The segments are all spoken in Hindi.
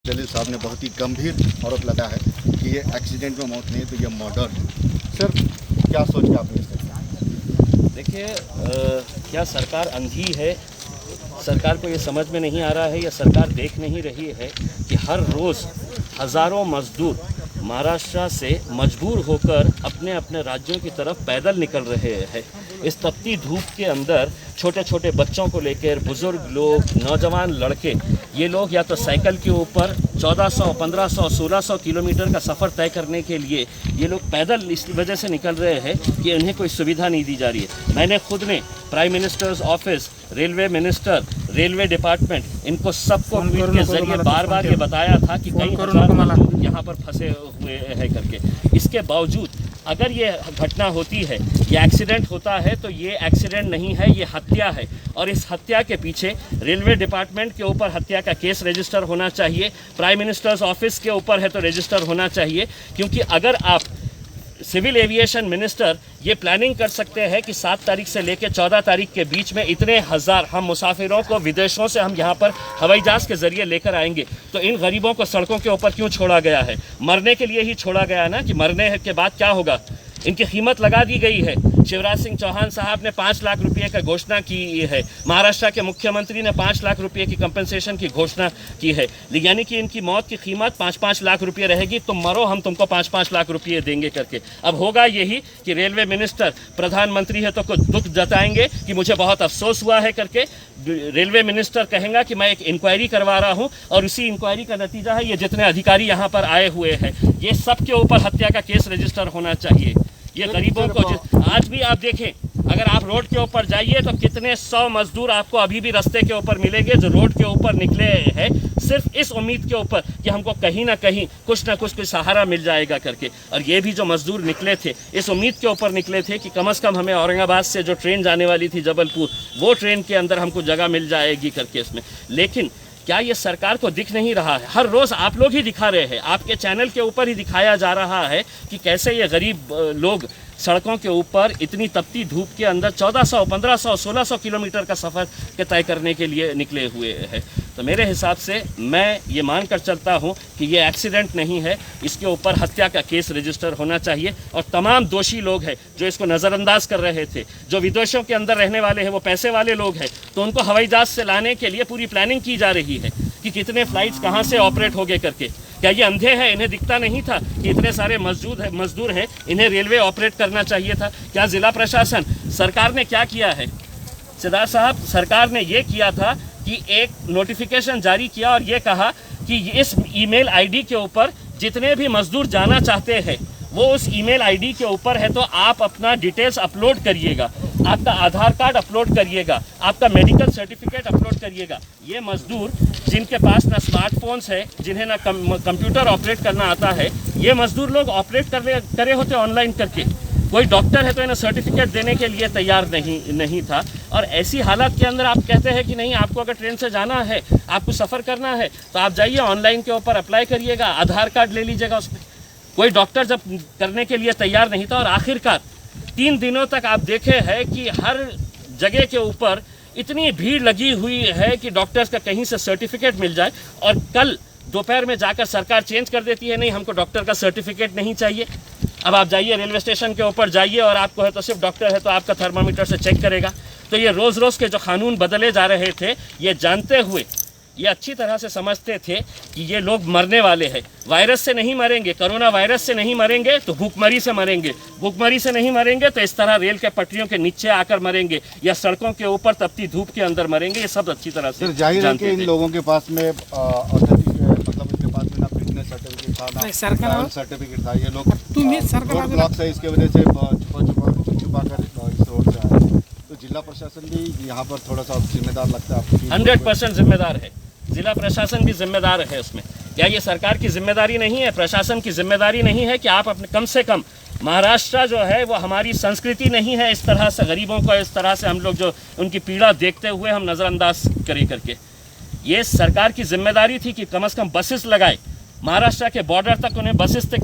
जलील साहब ने बहुत ही गंभीर आरोप लगा है कि ये एक्सीडेंट में मौत नहीं है तो ये मर्डर है। सर क्या सोच के आपने इसका? देखिए, क्या सरकार अंधी है? सरकार को ये समझ में नहीं आ रहा है या सरकार देख नहीं रही है कि हर रोज़ हज़ारों मजदूर महाराष्ट्र से मजबूर होकर अपने अपने राज्यों की तरफ पैदल निकल रहे हैं। इस तपती धूप के अंदर छोटे छोटे बच्चों को लेकर बुज़ुर्ग लोग, नौजवान लड़के, ये लोग या तो साइकिल के ऊपर 1400, 1500, 1600 किलोमीटर का सफ़र तय करने के लिए ये लोग पैदल इस वजह से निकल रहे हैं कि उन्हें कोई सुविधा नहीं दी जा रही है। मैंने खुद ने prime minister's office, railway minister, railway department, इनको सबको ट्वीट के जरिए बार बार ये बताया था कि कई हजार मजदूर यहाँ पर फंसे हुए हैं करके। इसके बावजूद अगर ये घटना होती है, ये एक्सीडेंट होता है, तो ये एक्सीडेंट नहीं है, ये हत्या है। और इस हत्या के पीछे रेलवे डिपार्टमेंट के ऊपर हत्या का केस रजिस्टर होना चाहिए, प्राइम मिनिस्टर्स ऑफिस के ऊपर है तो रजिस्टर होना चाहिए। क्योंकि अगर आप सिविल एविएशन मिनिस्टर ये प्लानिंग कर सकते हैं कि 7 तारीख से लेकर 14 तारीख के बीच में इतने हज़ार हम मुसाफिरों को विदेशों से हम यहाँ पर हवाई जहाज़ के ज़रिए लेकर आएंगे, तो इन गरीबों को सड़कों के ऊपर क्यों छोड़ा गया है? मरने के लिए ही छोड़ा गया ना, कि मरने के बाद क्या होगा? इनकी कीमत लगा दी गई है। शिवराज सिंह चौहान साहब ने 5 लाख रुपये का घोषणा की है, महाराष्ट्र के मुख्यमंत्री ने 5 लाख रुपये की कंपनसेशन की घोषणा की है, यानी कि इनकी मौत की कीमत 5-5 लाख रुपये रहेगी। तुम मरो, हम तुमको 5-5 लाख रुपये देंगे करके। अब होगा यही कि रेलवे मिनिस्टर, प्रधानमंत्री है तो कुछ दुख जताएंगे कि मुझे बहुत अफसोस हुआ है करके। रेलवे मिनिस्टर कहेगा कि मैं एक इंक्वायरी करवा रहा हूं, और उसी इंक्वायरी का नतीजा है ये जितने अधिकारी यहाँ पर आए हुए हैं, ये सब के ऊपर हत्या का केस रजिस्टर होना चाहिए। ये गरीबों को आज भी आप देखें, अगर आप रोड के ऊपर जाइए तो कितने 100 मजदूर आपको अभी भी रास्ते के ऊपर मिलेंगे जो रोड के ऊपर निकले हैं सिर्फ इस उम्मीद के ऊपर कि हमको कहीं ना कहीं कुछ ना कुछ सहारा मिल जाएगा करके। और ये भी जो मजदूर निकले थे इस उम्मीद के ऊपर निकले थे कि कम से कम हमें औरंगाबाद से जो ट्रेन जाने वाली थी जबलपुर, वो ट्रेन के अंदर हमको जगह मिल जाएगी करके इसमें। लेकिन क्या ये सरकार को दिख नहीं रहा है? हर रोज़ आप लोग ही दिखा रहे हैं, आपके चैनल के ऊपर ही दिखाया जा रहा है कि कैसे ये गरीब लोग सड़कों के ऊपर इतनी तपती धूप के अंदर 1400, 1500, 1600 किलोमीटर का सफ़र के तय करने के लिए निकले हुए हैं। तो मेरे हिसाब से मैं ये मान कर चलता हूँ कि ये एक्सीडेंट नहीं है, इसके ऊपर हत्या का केस रजिस्टर होना चाहिए। और तमाम दोषी लोग हैं जो इसको नज़रअंदाज कर रहे थे, जो विदेशों के अंदर रहने वाले हैं, वो पैसे वाले लोग हैं, तो उनको हवाई जहाज़ से लाने के लिए पूरी प्लानिंग की जा रही है कि कितने फ़्लाइट्स कहाँ से ऑपरेट होंगे करके। क्या ये अंधे हैं? इन्हें दिखता नहीं था कि इतने सारे मजदूर हैं, इन्हें रेलवे ऑपरेट करना चाहिए था? क्या ज़िला प्रशासन, सरकार ने क्या किया है? सिद्धार्थ साहब, सरकार ने ये किया था कि एक नोटिफिकेशन जारी किया और ये कहा कि इस ईमेल आईडी के ऊपर जितने भी मजदूर जाना चाहते हैं वो उस ईमेल आईडी के ऊपर है, तो आप अपना डिटेल्स अपलोड करिएगा, आपका आधार कार्ड अपलोड करिएगा, आपका मेडिकल सर्टिफिकेट अपलोड करिएगा। ये मजदूर जिनके पास ना स्मार्टफोन्स है, जिन्हें ना कंप्यूटर ऑपरेट करना आता है, ये मजदूर लोग ऑपरेट करे होते ऑनलाइन करके। कोई डॉक्टर है तो इन्हें सर्टिफिकेट देने के लिए तैयार नहीं था। और ऐसी हालत के अंदर आप कहते हैं कि नहीं, आपको अगर ट्रेन से जाना है, आपको सफ़र करना है, तो आप जाइए ऑनलाइन के ऊपर अप्लाई करिएगा, आधार कार्ड ले लीजिएगा उसमें। कोई डॉक्टर जब करने के लिए तैयार नहीं था, और आखिरकार 3 दिनों तक आप देखे हैं कि हर जगह के ऊपर इतनी भीड़ लगी हुई है कि डॉक्टर्स का कहीं से सर्टिफिकेट मिल जाए, और कल दोपहर में जाकर सरकार चेंज कर देती है, नहीं हमको डॉक्टर का सर्टिफिकेट नहीं चाहिए। अब आप जाइए रेलवे स्टेशन के ऊपर जाइए, और आपको है तो सिर्फ डॉक्टर है तो आपका थर्मामीटर से चेक करेगा। तो ये रोज़ रोज़ के जो कानून बदले जा रहे थे, ये जानते हुए, ये अच्छी तरह से समझते थे कि ये लोग मरने वाले हैं। वायरस से नहीं मरेंगे, कोरोना वायरस से नहीं मरेंगे तो भूखमरी से मरेंगे, भूखमरी से नहीं मरेंगे तो इस तरह रेल के पटरियों के नीचे आकर मरेंगे, या सड़कों के ऊपर तपती धूप के अंदर मरेंगे। ये सब अच्छी तरह से जाहिर है कि इन लोगों के पास में मतलब इनके पास में ना फिटनेस सर्टिफिकेट था, ना ट्रैवल सर्टिफिकेट था। ये लोग रोड ब्लॉक से इसके वजह से छुपा कर इस रोड से आए। तो जिला प्रशासन भी यहाँ पर थोड़ा सा जिम्मेदार लगता है आपको? 100% जिम्मेदार है, जिला प्रशासन भी जिम्मेदार है उसमें। क्या ये सरकार की जिम्मेदारी नहीं है, प्रशासन की जिम्मेदारी नहीं है कि आप अपने कम से कम, महाराष्ट्र जो है वो हमारी संस्कृति नहीं है इस तरह से गरीबों को, इस तरह से हम लोग जो उनकी पीड़ा देखते हुए हम नज़रअंदाज करें करके। ये सरकार की जिम्मेदारी थी कि कम से कम बसेस लगाए, महाराष्ट्र के बॉर्डर तक उन्हें बसेस तक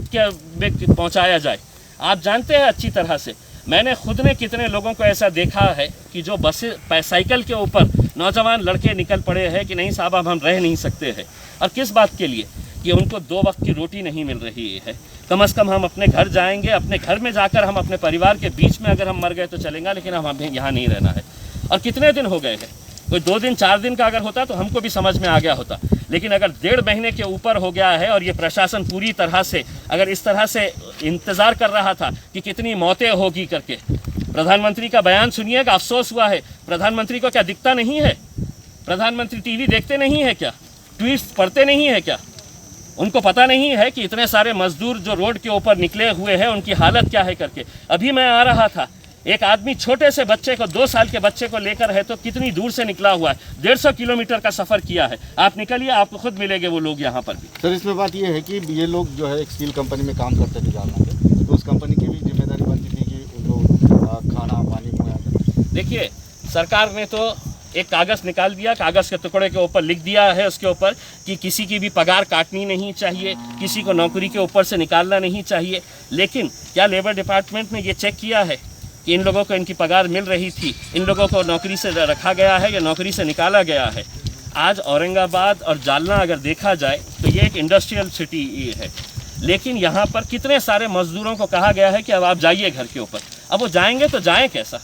पहुँचाया जाए। आप जानते हैं अच्छी तरह से, मैंने खुद ने कितने लोगों को ऐसा देखा है कि जो बसें साइकिल के ऊपर नौजवान लड़के निकल पड़े हैं कि नहीं साहब अब हम रह नहीं सकते हैं। और किस बात के लिए? कि उनको 2 वक्त की रोटी नहीं मिल रही है। कम से कम हम अपने घर जाएंगे, अपने घर में जाकर हम अपने परिवार के बीच में अगर हम मर गए तो चलेगा, लेकिन हम हमें यहाँ नहीं रहना है। और कितने दिन हो गए हैं? कोई 2 दिन 4 दिन का अगर होता तो हमको भी समझ में आ गया होता, लेकिन अगर 1.5 महीने के ऊपर हो गया है और ये प्रशासन पूरी तरह से अगर इस तरह से इंतज़ार कर रहा था कि कितनी मौतें होगी करके। प्रधानमंत्री का बयान सुनिएगा, अफसोस हुआ है। प्रधानमंत्री को क्या दिखता नहीं है? प्रधानमंत्री टीवी देखते नहीं है क्या? ट्वीट्स पढ़ते नहीं है क्या? उनको पता नहीं है कि इतने सारे मजदूर जो रोड के ऊपर निकले हुए हैं उनकी हालत क्या है करके। अभी मैं आ रहा था, एक आदमी छोटे से बच्चे को 2 साल के बच्चे को लेकर है तो कितनी दूर से निकला हुआ है, 150 किलोमीटर का सफ़र किया है। आप निकलिए, आपको खुद मिलेंगे वो लोग यहाँ पर भी। सर इसमें बात ये है कि ये लोग जो है एक स्टील कंपनी में काम करते थे जालना के, तो उस कंपनी की भी जिम्मेदारी बनती थी कि उनको खाना पानी मुहैया करना। देखिए, सरकार ने तो एक कागज़ निकाल दिया, कागज़ के टुकड़े के ऊपर लिख दिया है उसके ऊपर कि किसी की भी पगार काटनी नहीं चाहिए, किसी को नौकरी के ऊपर से निकालना नहीं चाहिए। लेकिन क्या लेबर डिपार्टमेंट ने ये चेक किया है कि इन लोगों को इनकी पगार मिल रही थी, इन लोगों को नौकरी से रखा गया है या नौकरी से निकाला गया है? आज औरंगाबाद और जालना अगर देखा जाए तो ये एक इंडस्ट्रियल सिटी है, लेकिन यहाँ पर कितने सारे मजदूरों को कहा गया है कि अब आप जाइए घर के ऊपर। अब वो जाएंगे तो जाएं कैसा?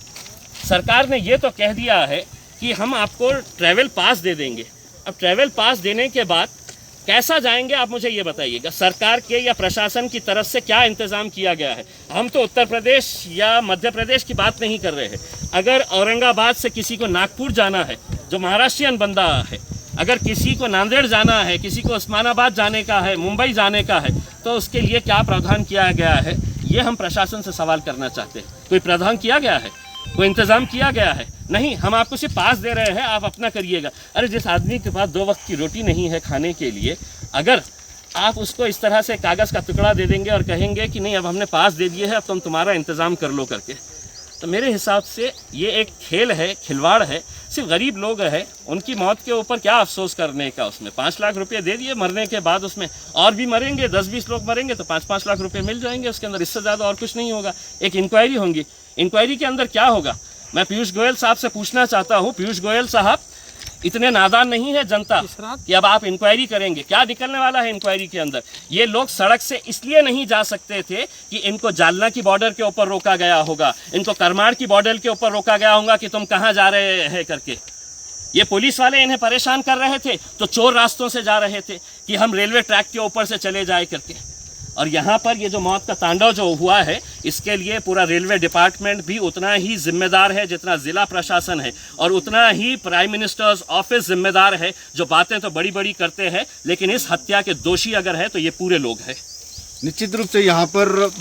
सरकार ने ये तो कह दिया है कि हम आपको ट्रैवल पास दे देंगे। अब ट्रैवल पास देने के बाद कैसा जाएंगे आप मुझे ये बताइएगा। सरकार के या प्रशासन की तरफ से क्या इंतज़ाम किया गया है? हम तो उत्तर प्रदेश या मध्य प्रदेश की बात नहीं कर रहे हैं। अगर औरंगाबाद से किसी को नागपुर जाना है, जो महाराष्ट्रियन बंदा है, अगर किसी को नांदेड़ जाना है, किसी को उस्मानाबाद जाने का है, मुंबई जाने का है, तो उसके लिए क्या प्रावधान किया गया है? ये हम प्रशासन से सवाल करना चाहते हैं। कोई प्रावधान किया गया है? कोई इंतज़ाम किया गया है? नहीं, हम आपको सिर्फ पास दे रहे हैं, आप अपना करिएगा। अरे जिस आदमी के पास 2 वक्त की रोटी नहीं है खाने के लिए, अगर आप उसको इस तरह से कागज़ का टुकड़ा दे देंगे और कहेंगे कि नहीं अब हमने पास दे दिए है, अब तुम तुम्हारा इंतज़ाम कर लो करके, तो मेरे हिसाब से ये एक खेल है, खिलवाड़ है। सिर्फ गरीब लोग हैं, उनकी मौत के ऊपर क्या अफसोस करने का? उसमें 5 लाख रुपये दे दिए, मरने के बाद उसमें और भी मरेंगे, 10-20 लोग मरेंगे तो 5-5 लाख रुपये मिल जाएंगे उसके अंदर। इससे ज़्यादा और कुछ नहीं होगा। एक इंक्वायरी होगी, इंक्वायरी के अंदर क्या होगा? मैं पीयूष गोयल साहब से पूछना चाहता हूँ, पीयूष गोयल साहब, इतने नादान नहीं है जनता कि अब आप इंक्वायरी करेंगे? क्या निकलने वाला है इंक्वायरी के अंदर? ये लोग सड़क से इसलिए नहीं जा सकते थे कि इनको जालना की बॉर्डर के ऊपर रोका गया होगा, इनको करमाड़ की बॉर्डर के ऊपर रोका गया होगा कि तुम कहाँ जा रहे हैं करके। ये पुलिस वाले इन्हें परेशान कर रहे थे तो चोर रास्तों से जा रहे थे कि हम रेलवे ट्रैक के ऊपर से चले जाए करके। और यहाँ पर ये जो मौत का तांडव जो हुआ है, इसके लिए पूरा रेलवे डिपार्टमेंट भी उतना ही जिम्मेदार है जितना ज़िला प्रशासन है, और उतना ही प्राइम मिनिस्टर्स ऑफिस जिम्मेदार है। जो बातें तो बड़ी बड़ी करते हैं, लेकिन इस हत्या के दोषी अगर है तो ये पूरे लोग हैं। निश्चित रूप से यहाँ पर